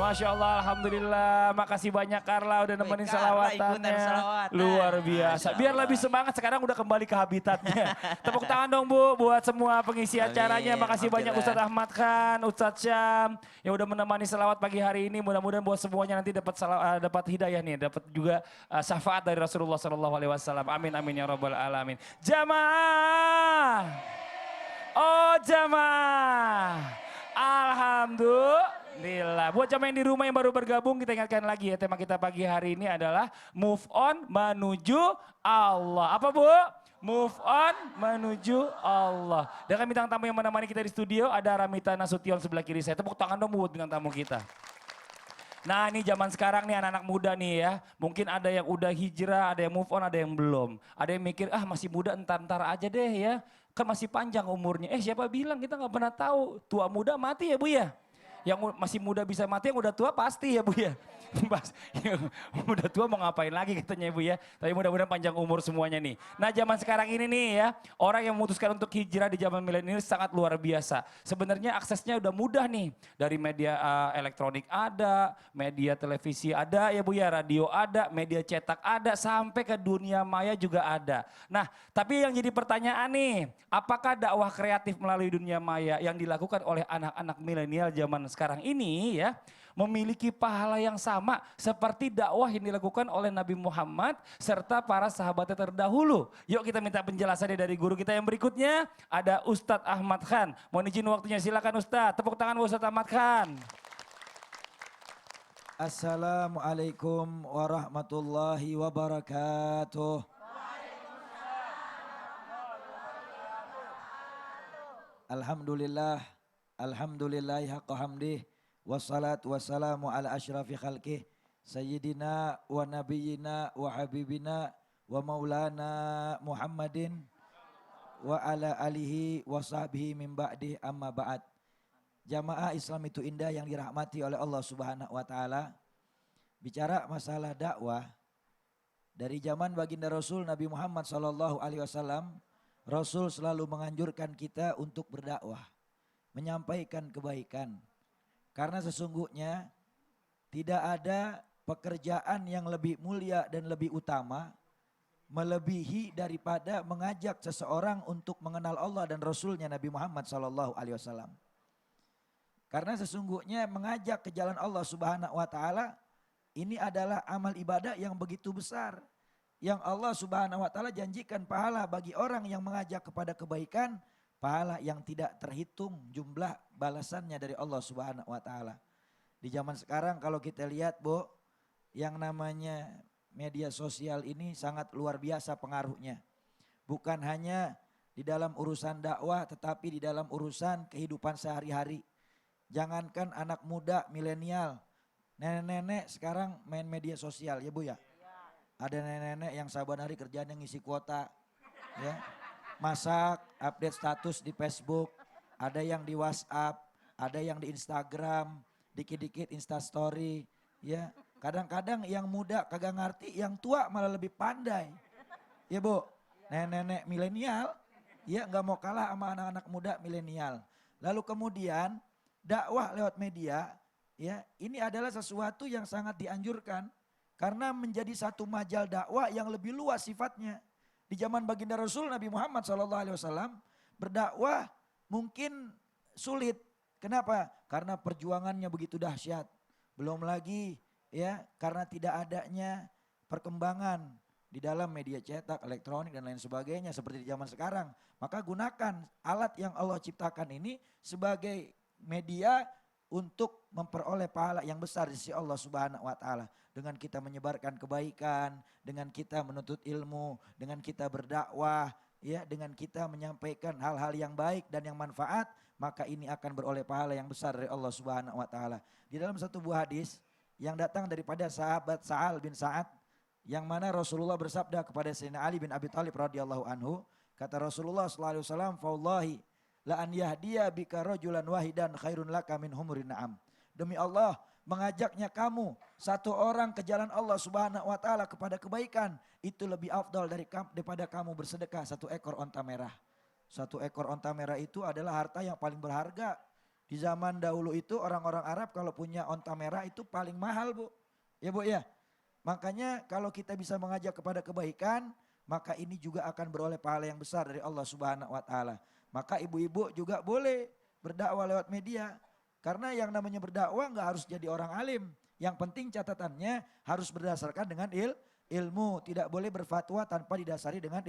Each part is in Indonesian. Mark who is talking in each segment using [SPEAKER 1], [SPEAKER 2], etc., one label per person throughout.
[SPEAKER 1] Masya Allah, Alhamdulillah. Makasih banyak Carla udah nemenin salawatannya. Luar biasa. Biar lebih semangat sekarang udah kembali ke habitatnya. Tepuk tangan dong Bu buat semua pengisi acaranya. Makasih banyak Ustadz Ahmad Khan, Ustadz Syam yang udah menemani salawat pagi hari ini. Mudah-mudahan buat semuanya nanti dapat hidayah nih, dapat juga syafaat dari Rasulullah SAW. Amin amin ya rabbal alamin. Jamaah. Oh jamaah. Alhamdulillah. Buat jamaah yang di rumah yang baru bergabung, kita ingatkan lagi ya, tema kita pagi hari ini adalah move on menuju Allah. Apa Bu? Move on menuju Allah. Dengan bintang tamu yang menemani kita di studio ada Ramita Nasution sebelah kiri saya. Tepuk tangan dong buat bintang tamu kita. Nah ini zaman sekarang nih anak-anak muda nih ya. Mungkin ada yang udah hijrah, ada yang move on, ada yang belum. Ada yang mikir masih muda entar-entar aja deh ya. Kan masih panjang umurnya. Siapa bilang, kita nggak pernah tahu. Tua muda mati ya Bu ya. Yang masih muda bisa mati, yang udah tua pasti ya Bu ya. Yang udah tua mau ngapain lagi katanya Bu ya. Tapi mudah-mudahan panjang umur semuanya nih. Nah zaman sekarang ini nih ya, orang yang memutuskan untuk hijrah di zaman milenial sangat luar biasa. Sebenarnya aksesnya udah mudah nih. Dari media elektronik ada, media televisi ada ya Bu ya, radio ada, media cetak ada, sampai ke dunia maya juga ada. Nah tapi yang jadi pertanyaan nih, apakah dakwah kreatif melalui dunia maya yang dilakukan oleh anak-anak milenial zaman sekarang ini ya, memiliki pahala yang sama seperti dakwah yang dilakukan oleh Nabi Muhammad serta para sahabatnya terdahulu. Yuk kita minta penjelasannya dari guru kita yang berikutnya, ada Ustadz Ahmad Khan. Mohon izin waktunya, silakan Ustadz. Tepuk tangan buat Ustadz Ahmad Khan.
[SPEAKER 2] Assalamualaikum warahmatullahi wabarakatuh. Alhamdulillah, alhamdulillahi haqqa hamdih. Wassalatu wassalamu ala ashrafi khalqih Sayyidina wa nabiyina wa habibina wa maulana Muhammadin wa ala alihi wa sahbihi min ba'dih amma ba'd. Jamaah Islam itu indah yang dirahmati oleh Allah Subhanahu wa taala. Bicara masalah dakwah, dari zaman baginda Rasul Nabi Muhammad sallallahu alaihi wasallam, Rasul selalu menganjurkan kita untuk berdakwah, menyampaikan kebaikan. Karena sesungguhnya tidak ada pekerjaan yang lebih mulia dan lebih utama melebihi daripada mengajak seseorang untuk mengenal Allah dan Rasulnya Nabi Muhammad SAW. Karena sesungguhnya mengajak ke jalan Allah Subhanahu wa taala ini adalah amal ibadah yang begitu besar. Yang Allah Subhanahu wa taala janjikan pahala bagi orang yang mengajak kepada kebaikan, pahala yang tidak terhitung jumlah balasannya dari Allah Subhanahu wa taala. Di zaman sekarang kalau kita lihat Bu, yang namanya media sosial ini sangat luar biasa pengaruhnya. Bukan hanya di dalam urusan dakwah tetapi di dalam urusan kehidupan sehari-hari. Jangankan anak muda milenial, nenek-nenek sekarang main media sosial ya Bu ya. Ada nenek-nenek yang saban hari kerjanya ngisi kuota ya. Masak, update status di Facebook, ada yang di WhatsApp, ada yang di Instagram, dikit-dikit Instastory, ya. Kadang-kadang yang muda kagak ngerti, yang tua malah lebih pandai. Ya Bu, nenek-nenek milenial, ya nggak mau kalah sama anak-anak muda milenial. Lalu kemudian dakwah lewat media, ya ini adalah sesuatu yang sangat dianjurkan karena menjadi satu majal dakwah yang lebih luas sifatnya. Di zaman baginda Rasul Nabi Muhammad SAW berdakwah mungkin sulit. Kenapa? Karena perjuangannya begitu dahsyat. Belum lagi ya karena tidak adanya perkembangan di dalam media cetak, elektronik dan lain sebagainya seperti di zaman sekarang. Maka gunakan alat yang Allah ciptakan ini sebagai media untuk memperoleh pahala yang besar di sisi Allah Subhanahu wa taala. Dengan kita menyebarkan kebaikan, dengan kita menuntut ilmu, dengan kita berdakwah, ya, dengan kita menyampaikan hal-hal yang baik dan yang manfaat, maka ini akan beroleh pahala yang besar dari Allah Subhanahu wa taala. Di dalam satu buah hadis yang datang daripada sahabat Sa'al bin Sa'ad, yang mana Rasulullah bersabda kepada Sayyidina Ali bin Abi Thalib radhiyallahu anhu, kata Rasulullah sallallahu alaihi wasallam, "Fawallahi la an yahdiya bika rajulan wahidan khairun laka min humurin na'am." Demi Allah, mengajaknya kamu satu orang ke jalan Allah Subhanahu wa taala kepada kebaikan itu lebih afdal daripada kamu bersedekah satu ekor onta merah. Satu ekor onta merah itu adalah harta yang paling berharga Di zaman dahulu itu orang-orang Arab kalau punya onta merah itu paling mahal Bu. Ya Bu ya. Makanya kalau kita bisa mengajak kepada kebaikan, maka ini juga akan beroleh pahala yang besar dari Allah Subhanahu wa taala. Maka ibu-ibu juga boleh berdakwah lewat media. Karena yang namanya berdakwah nggak harus jadi orang alim. Yang penting catatannya harus berdasarkan dengan ilmu. Tidak boleh berfatwa tanpa didasari dengan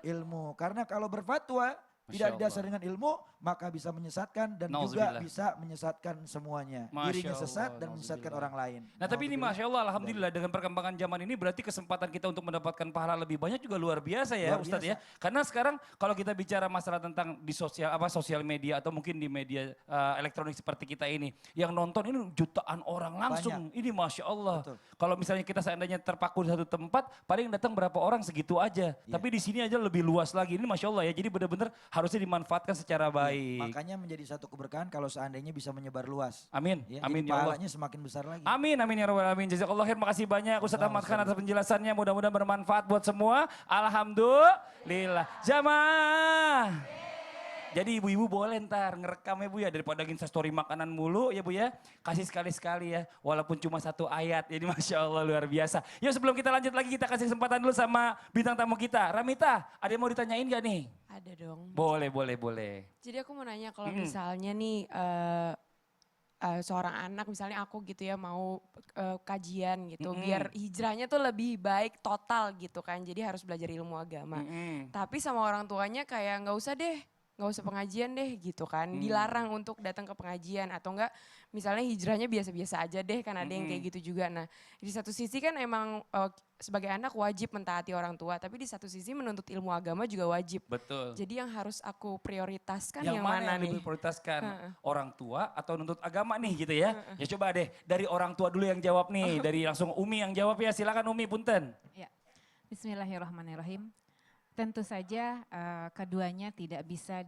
[SPEAKER 2] ilmu. Karena kalau berfatwa tidak didasari dengan ilmu, maka bisa menyesatkan dan juga bisa menyesatkan semuanya. Dirinya sesat dan menyesatkan orang lain.
[SPEAKER 1] Nah tapi ini Masya Allah, Alhamdulillah dengan perkembangan zaman ini berarti kesempatan kita untuk mendapatkan pahala lebih banyak juga luar biasa ya Ustadz ya. Karena sekarang kalau kita bicara masalah tentang di sosial media atau mungkin di media elektronik seperti kita ini. Yang nonton ini jutaan orang langsung, ini Masya Allah. Kalau misalnya kita seandainya terpaku di satu tempat, paling datang berapa orang segitu aja. Tapi di sini aja lebih luas lagi, ini Masya Allah ya. Jadi benar-benar harusnya dimanfaatkan secara baik.
[SPEAKER 2] Makanya menjadi satu keberkahan kalau seandainya bisa menyebar luas.
[SPEAKER 1] Amin.
[SPEAKER 2] Ya,
[SPEAKER 1] amin
[SPEAKER 2] jadi
[SPEAKER 1] ya Allah.
[SPEAKER 2] pahalanya semakin besar lagi.
[SPEAKER 1] Amin amin ya rabbal alamin. Jazakallah khair. Makasih banyak Ustaz Ahmad Khan atas penjelasannya. Mudah-mudahan bermanfaat buat semua. Alhamdulillah. Jamaah. Jadi ibu-ibu boleh ntar ngerekam ya Bu ya, daripada instastory makanan mulu ya Bu ya. Kasih sekali-sekali ya, walaupun cuma satu ayat. Jadi Masya Allah luar biasa. Yuk sebelum kita lanjut lagi kita kasih kesempatan dulu sama bintang tamu kita. Ramita, ada yang mau ditanyain gak nih?
[SPEAKER 3] Ada dong.
[SPEAKER 1] Boleh, boleh, boleh.
[SPEAKER 3] Jadi aku mau nanya kalau misalnya nih seorang anak misalnya aku gitu ya mau kajian gitu. Biar hijrahnya tuh lebih baik total gitu kan. Jadi harus belajar ilmu agama. Tapi sama orang tuanya kayak nggak usah pengajian deh gitu kan. Dilarang untuk datang ke pengajian atau enggak misalnya hijrahnya biasa-biasa aja deh kan ada yang kayak gitu juga. Nah di satu sisi kan emang sebagai anak wajib mentaati orang tua. Tapi di satu sisi menuntut ilmu agama juga wajib.
[SPEAKER 1] Betul.
[SPEAKER 3] Jadi yang harus aku prioritaskan
[SPEAKER 1] yang mana yang
[SPEAKER 3] nih?
[SPEAKER 1] lebih prioritaskan? Orang tua atau nuntut agama nih gitu ya? Ya coba deh dari orang tua dulu yang jawab nih. Dari langsung Umi yang jawab ya, silakan Umi punten.
[SPEAKER 4] Ya, Bismillahirrahmanirrahim. Tentu saja keduanya tidak bisa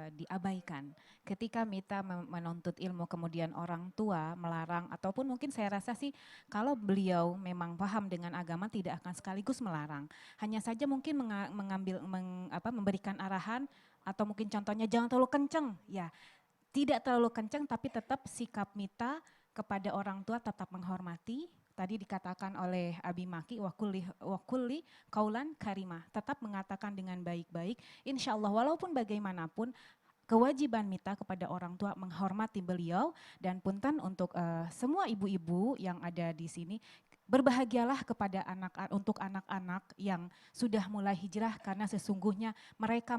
[SPEAKER 4] diabaikan. Ketika Mita menuntut ilmu kemudian orang tua melarang ataupun mungkin saya rasa sih kalau beliau memang paham dengan agama tidak akan sekaligus melarang. Hanya saja mungkin memberikan arahan atau mungkin contohnya jangan terlalu kenceng. Ya, tidak terlalu kenceng tapi tetap sikap Mita kepada orang tua tetap menghormati. Tadi dikatakan oleh Abi Maki wakulli kaulan karimah, tetap mengatakan dengan baik-baik. Insya Allah walaupun bagaimanapun kewajiban Mita kepada orang tua menghormati beliau dan punten untuk semua ibu-ibu yang ada di sini. Berbahagialah kepada untuk anak-anak yang sudah mulai hijrah karena sesungguhnya mereka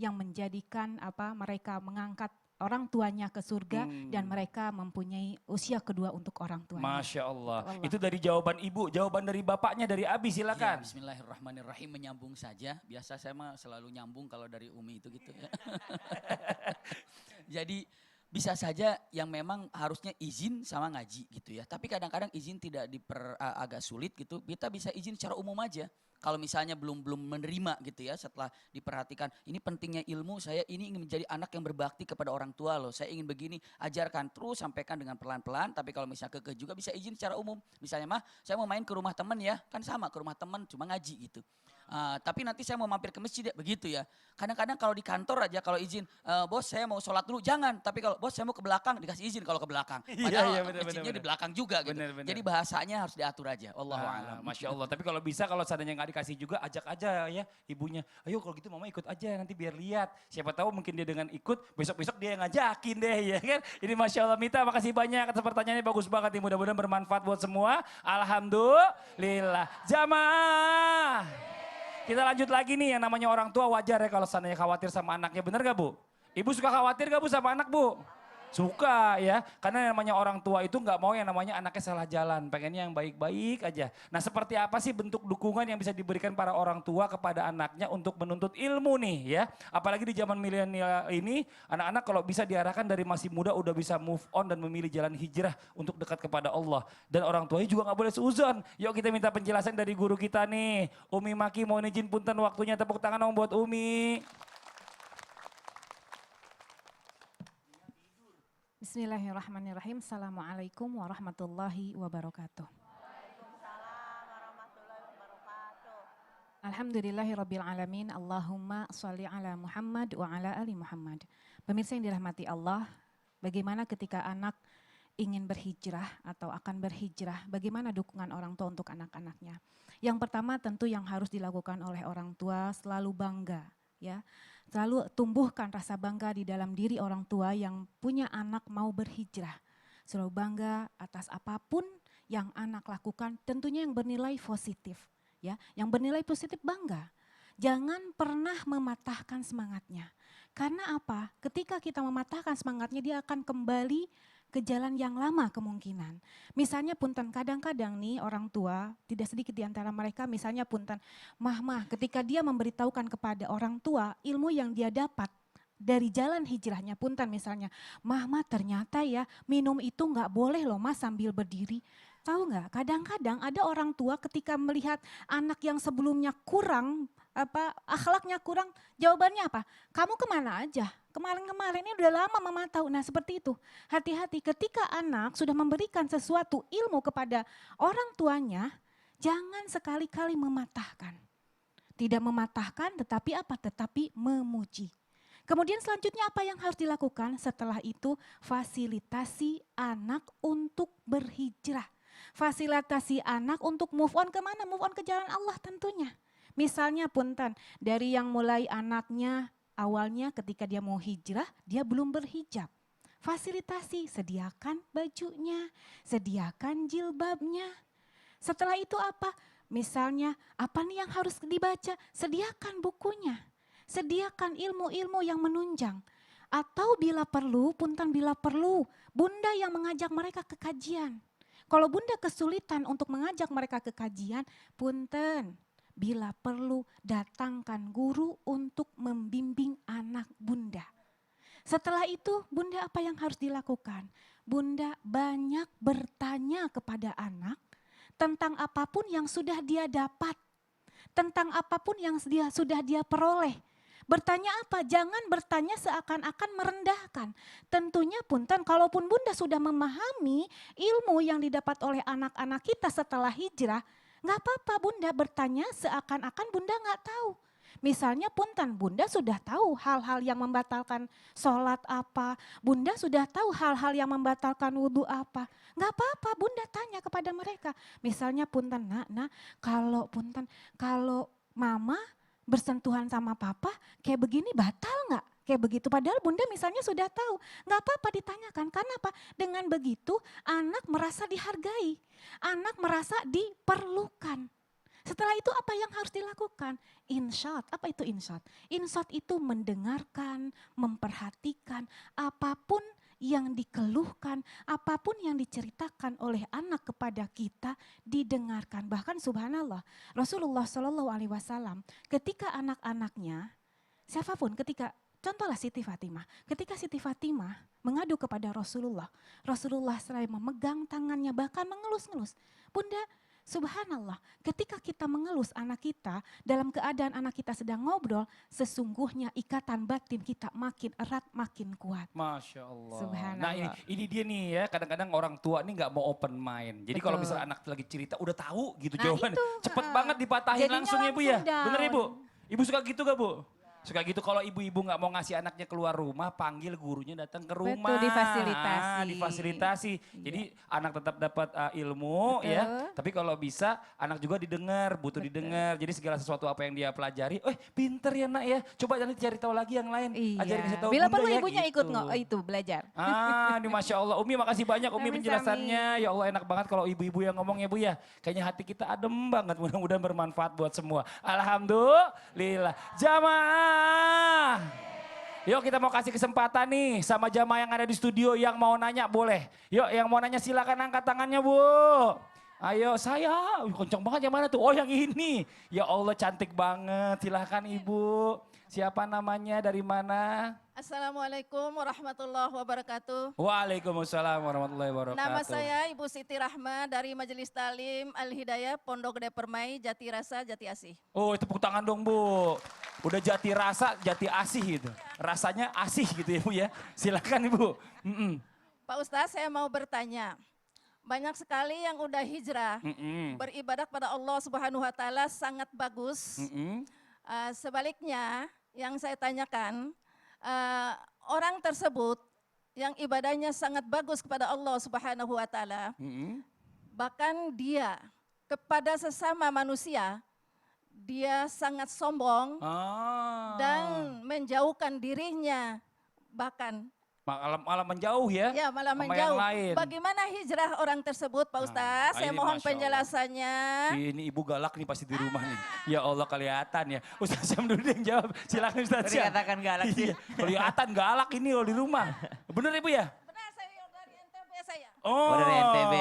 [SPEAKER 4] yang menjadikan mereka mengangkat orang tuanya ke surga dan mereka mempunyai usia kedua untuk orang tuanya.
[SPEAKER 1] Masya Allah. Itu dari jawaban ibu, jawaban dari bapaknya, dari Abi silakan.
[SPEAKER 5] Ya, Bismillahirrahmanirrahim, menyambung saja. Biasa saya mah selalu nyambung kalau dari Umi itu gitu ya. Jadi bisa saja yang memang harusnya izin sama ngaji gitu ya. Tapi kadang-kadang izin tidak agak sulit gitu. Kita bisa izin secara umum aja. Kalau misalnya belum menerima gitu ya setelah diperhatikan. Ini pentingnya ilmu, saya ini ingin menjadi anak yang berbakti kepada orang tua loh. Saya ingin begini, ajarkan terus sampaikan dengan pelan-pelan. Tapi kalau misalnya kekeh juga bisa izin secara umum. Misalnya mah saya mau main ke rumah teman ya, kan sama ke rumah teman cuma ngaji gitu. Tapi nanti saya mau mampir ke masjid ya, begitu ya. Kadang-kadang kalau di kantor aja kalau izin, bos saya mau sholat dulu, jangan. Tapi kalau bos saya mau ke belakang, dikasih izin kalau ke belakang. Padahal masjidnya di belakang juga gitu. Jadi bahasanya harus diatur aja, Wallahualam.
[SPEAKER 1] Masya Allah, tapi kalau bisa kalau seandainya nggak dikasih juga ajak aja ya ibunya. Ayo kalau gitu mama ikut aja nanti biar lihat. Siapa tahu mungkin dia dengan ikut, besok-besok dia yang ngajakin deh ya kan. Ini Masya Allah Mita, makasih banyak atas pertanyaannya, bagus banget nih. Mudah-mudahan bermanfaat buat semua. Alhamdulillah. Jamaah. Kita lanjut lagi nih, yang namanya orang tua wajar ya kalau seandainya khawatir sama anaknya. Bener gak Bu? Ibu suka khawatir gak Bu sama anak Bu? Suka ya, karena yang namanya orang tua itu nggak mau yang namanya anaknya salah jalan, pengennya yang baik-baik aja. Nah seperti apa sih bentuk dukungan yang bisa diberikan para orang tua kepada anaknya untuk menuntut ilmu nih ya. Apalagi di zaman milenial ini, anak-anak kalau bisa diarahkan dari masih muda udah bisa move on dan memilih jalan hijrah untuk dekat kepada Allah. Dan orang tuanya juga nggak boleh seuzon. Yuk kita minta penjelasan dari guru kita nih. Umi Maki mohon izin punten waktunya, tepuk tangan dong buat Umi.
[SPEAKER 4] Bismillahirrahmanirrahim. Assalamualaikum warahmatullahi wabarakatuh. Alhamdulillahirabbil alamin. Allahumma sholli ala Muhammad wa ala ali Muhammad. Pemirsa yang dirahmati Allah, Bagaimana ketika anak ingin berhijrah atau akan berhijrah, bagaimana dukungan orang tua untuk anak-anaknya? Yang pertama tentu yang harus dilakukan oleh orang tua selalu bangga, ya. Selalu tumbuhkan rasa bangga di dalam diri orang tua yang punya anak mau berhijrah. Selalu bangga atas apapun yang anak lakukan, tentunya yang bernilai positif, ya. Yang bernilai positif bangga. Jangan pernah mematahkan semangatnya. Karena apa? Ketika kita mematahkan semangatnya, dia akan kembali ke jalan yang lama kemungkinan. Misalnya punten, kadang-kadang nih orang tua, tidak sedikit di antara mereka misalnya punten, mah ketika dia memberitahukan kepada orang tua ilmu yang dia dapat dari jalan hijrahnya punten misalnya, mah ternyata ya minum itu nggak boleh loh mas sambil berdiri. Tahu nggak? Kadang-kadang ada orang tua ketika melihat anak yang sebelumnya kurang akhlaknya kurang, jawabannya apa? Kamu kemana aja? Kemarin-kemarin ini udah lama mama tahu. Nah seperti itu, hati-hati ketika anak sudah memberikan sesuatu ilmu kepada orang tuanya, jangan sekali-kali mematahkan. Tidak mematahkan tetapi apa? Tetapi memuji. Kemudian selanjutnya apa yang harus dilakukan? Setelah itu fasilitasi anak untuk berhijrah. Fasilitasi anak untuk move on kemana? Move on ke jalan Allah tentunya. Misalnya punten, dari yang mulai anaknya awalnya ketika dia mau hijrah, dia belum berhijab. Fasilitasi, sediakan bajunya, sediakan jilbabnya. Setelah itu apa? Misalnya apa nih yang harus dibaca? Sediakan bukunya, sediakan ilmu-ilmu yang menunjang. Atau bila perlu, punten bila perlu, bunda yang mengajak mereka ke kajian. Kalau bunda kesulitan untuk mengajak mereka ke kajian, punten. Bila perlu datangkan guru untuk membimbing anak bunda. Setelah itu bunda apa yang harus dilakukan? Bunda banyak bertanya kepada anak tentang apapun yang sudah dia dapat. Tentang apapun yang sudah dia peroleh. Bertanya apa? Jangan bertanya seakan-akan merendahkan. Tentunya punten kalaupun bunda sudah memahami ilmu yang didapat oleh anak-anak kita setelah hijrah, nggak apa-apa bunda bertanya seakan-akan bunda nggak tahu. Misalnya punten, bunda sudah tahu hal-hal yang membatalkan sholat apa. Bunda sudah tahu hal-hal yang membatalkan wudhu apa. Nggak apa-apa bunda tanya kepada mereka. Misalnya punten, kalau mama bersentuhan sama papa kayak begini batal nggak? Kayak begitu, padahal bunda misalnya sudah tahu, nggak apa-apa ditanyakan. Karena apa? Dengan begitu anak merasa dihargai, anak merasa diperlukan. Setelah itu apa yang harus dilakukan? Insyad, apa itu insyad? Insyad itu mendengarkan, memperhatikan apapun yang dikeluhkan, apapun yang diceritakan oleh anak kepada kita didengarkan. Bahkan subhanallah, Rasulullah SAW ketika anak-anaknya, siapapun ketika contohlah Siti Fatimah. Ketika Siti Fatimah mengadu kepada Rasulullah, Rasulullah selalu memegang tangannya bahkan mengelus-ngelus. Bunda, subhanallah, ketika kita mengelus anak kita dalam keadaan anak kita sedang ngobrol, sesungguhnya ikatan batin kita makin erat, makin kuat.
[SPEAKER 1] Masya Allah.
[SPEAKER 4] Subhanallah.
[SPEAKER 1] Nah ini dia nih ya, kadang-kadang orang tua ini nggak mau open mind. Jadi kalau misalnya anak lagi cerita udah tahu gitu jawabannya. Cepet banget dipatahin
[SPEAKER 4] Jadinya
[SPEAKER 1] langsung ya Bu ya.
[SPEAKER 4] langsung
[SPEAKER 1] Bener ya Bu?
[SPEAKER 4] down.
[SPEAKER 1] Ibu suka gitu gak Bu? Suka gitu kalau ibu-ibu nggak mau ngasih anaknya keluar rumah, panggil gurunya datang ke rumah.
[SPEAKER 4] Betul, difasilitasi.
[SPEAKER 1] Difasilitasi.
[SPEAKER 4] Iya.
[SPEAKER 1] Jadi anak tetap dapat ilmu
[SPEAKER 4] Betul.
[SPEAKER 1] ya, tapi kalau bisa anak juga didengar, butuh didengar. Jadi segala sesuatu apa yang dia pelajari, pinter ya nak ya. Coba nanti cari tahu lagi yang lain. Ajarin kasih tahu
[SPEAKER 4] Bila
[SPEAKER 1] bunda
[SPEAKER 4] perlu
[SPEAKER 1] ya,
[SPEAKER 4] ibunya
[SPEAKER 1] gitu.
[SPEAKER 4] ikut itu belajar.
[SPEAKER 1] Ini Masya Allah. Umi makasih banyak Umi
[SPEAKER 4] Sami-sami.
[SPEAKER 1] penjelasannya. Ya Allah enak banget kalau ibu-ibu yang ngomong ya Bu ya. Kayaknya hati kita adem banget. Mudah-mudahan bermanfaat buat semua. Alhamdulillah. Jamaah. Yuk kita mau kasih kesempatan nih sama jamaah yang ada di studio yang mau nanya boleh. Yuk yang mau nanya silakan angkat tangannya Bu. Ayo saya, kenceng banget yang mana tuh? Oh yang ini. Ya Allah cantik banget. Silakan Ibu. Siapa namanya, dari mana?
[SPEAKER 6] Assalamualaikum warahmatullahi wabarakatuh.
[SPEAKER 1] Waalaikumsalam warahmatullahi wabarakatuh.
[SPEAKER 6] Nama saya Ibu Siti Rahma dari Majelis Talim Al-Hidayah Pondok Gede Permai, Jati Rasa, Jati Asih.
[SPEAKER 1] Oh tepuk tangan dong Bu. Udah jati rasa, jati asih gitu. Rasanya asih gitu ya Bu ya. Silakan Ibu.
[SPEAKER 6] Pak Ustadz saya mau bertanya. Banyak sekali yang udah hijrah, beribadah pada Allah Subhanahu wa Ta'ala sangat bagus. Sebaliknya yang saya tanyakan, orang tersebut yang ibadahnya sangat bagus kepada Allah Subhanahu wa taala. Bahkan dia kepada sesama manusia dia sangat sombong dan menjauhkan dirinya, bahkan
[SPEAKER 1] malah menjauh ya.
[SPEAKER 6] ya malah
[SPEAKER 1] sama
[SPEAKER 6] menjauh.
[SPEAKER 1] yang lain.
[SPEAKER 6] Bagaimana hijrah orang tersebut Pak Ustaz? Saya
[SPEAKER 1] ini
[SPEAKER 6] mohon
[SPEAKER 1] Masya Allah.
[SPEAKER 6] penjelasannya.
[SPEAKER 1] Ini ibu galak nih pasti di rumah nih. Ya Allah kelihatan ya. Ustaz Syam dulu yang jawab. Silakan Ustaz Syam.
[SPEAKER 7] Dikatakan galak sih.
[SPEAKER 1] Iya, kelihatan galak ini loh di rumah. Bener Ibu ya?
[SPEAKER 6] Benar, saya dari NTB saya.
[SPEAKER 1] Oh,
[SPEAKER 7] Dari NTB,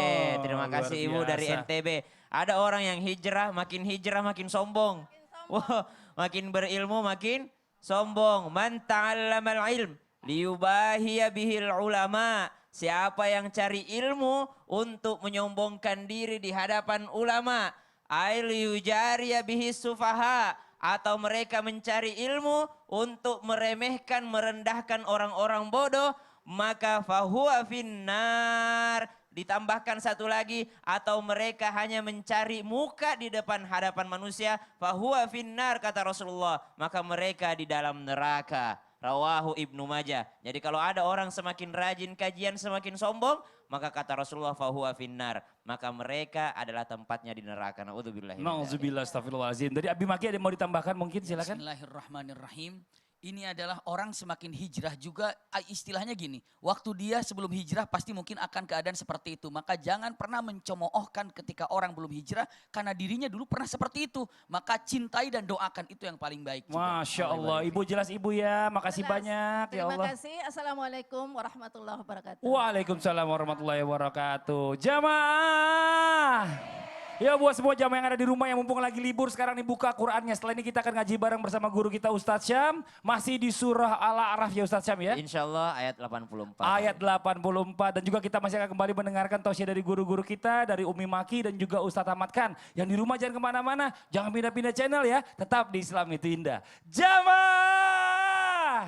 [SPEAKER 7] terima
[SPEAKER 1] luar
[SPEAKER 7] kasih Ibu dari
[SPEAKER 1] biasa.
[SPEAKER 7] NTB. Ada orang yang hijrah makin sombong. Wah, makin berilmu makin sombong. Man ta'allamal ilm liyubahiya bihil ulama. Siapa yang cari ilmu untuk menyombongkan diri di hadapan ulama. Ail yujariya bihis sufaha. Atau mereka mencari ilmu untuk meremehkan, merendahkan orang-orang bodoh. Maka fahuwa finnar. Ditambahkan satu lagi, atau mereka hanya mencari muka di depan hadapan manusia. Fahuwa finnar kata Rasulullah. Maka mereka di dalam neraka. Rawahu Ibnu Majah. Jadi kalau ada orang semakin rajin kajian semakin sombong, maka kata Rasulullah fahuwa finnar. Maka mereka adalah tempatnya di neraka. Na'udzubillah.
[SPEAKER 1] Nauzubillah astagfirullahaladzim. Dari Abi Maki ada yang mau ditambahkan mungkin silakan.
[SPEAKER 5] Bismillahirrahmanirrahim. Ini adalah orang semakin hijrah juga, istilahnya gini, waktu dia sebelum hijrah pasti mungkin akan keadaan seperti itu. Maka jangan pernah mencemoohkan ketika orang belum hijrah, karena dirinya dulu pernah seperti itu. Maka cintai dan doakan, itu yang paling baik juga.
[SPEAKER 1] Masya Allah, Ibu jelas Ibu ya, makasih
[SPEAKER 6] Jelas.
[SPEAKER 1] banyak ya
[SPEAKER 6] Terima
[SPEAKER 1] Allah.
[SPEAKER 6] kasih. Assalamualaikum warahmatullahi wabarakatuh.
[SPEAKER 1] Waalaikumsalam warahmatullahi wabarakatuh. Jamaah. Ya buat semua jamaah yang ada di rumah yang mumpung lagi libur sekarang nih buka Qur'annya. Setelah ini kita akan ngaji bareng bersama guru kita Ustadz Syam. Masih di surah Al-A'raf ya Ustadz Syam ya.
[SPEAKER 7] Insya Allah ayat 84.
[SPEAKER 1] Ayat 84 dan juga kita masih akan kembali mendengarkan tausiah dari guru-guru kita, dari Umi Maki dan juga Ustadz Ahmad Khan. Yang di rumah jangan kemana-mana, jangan pindah-pindah channel ya, tetap di Islam itu indah. Jamaah!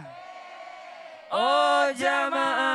[SPEAKER 1] Oh jamaah!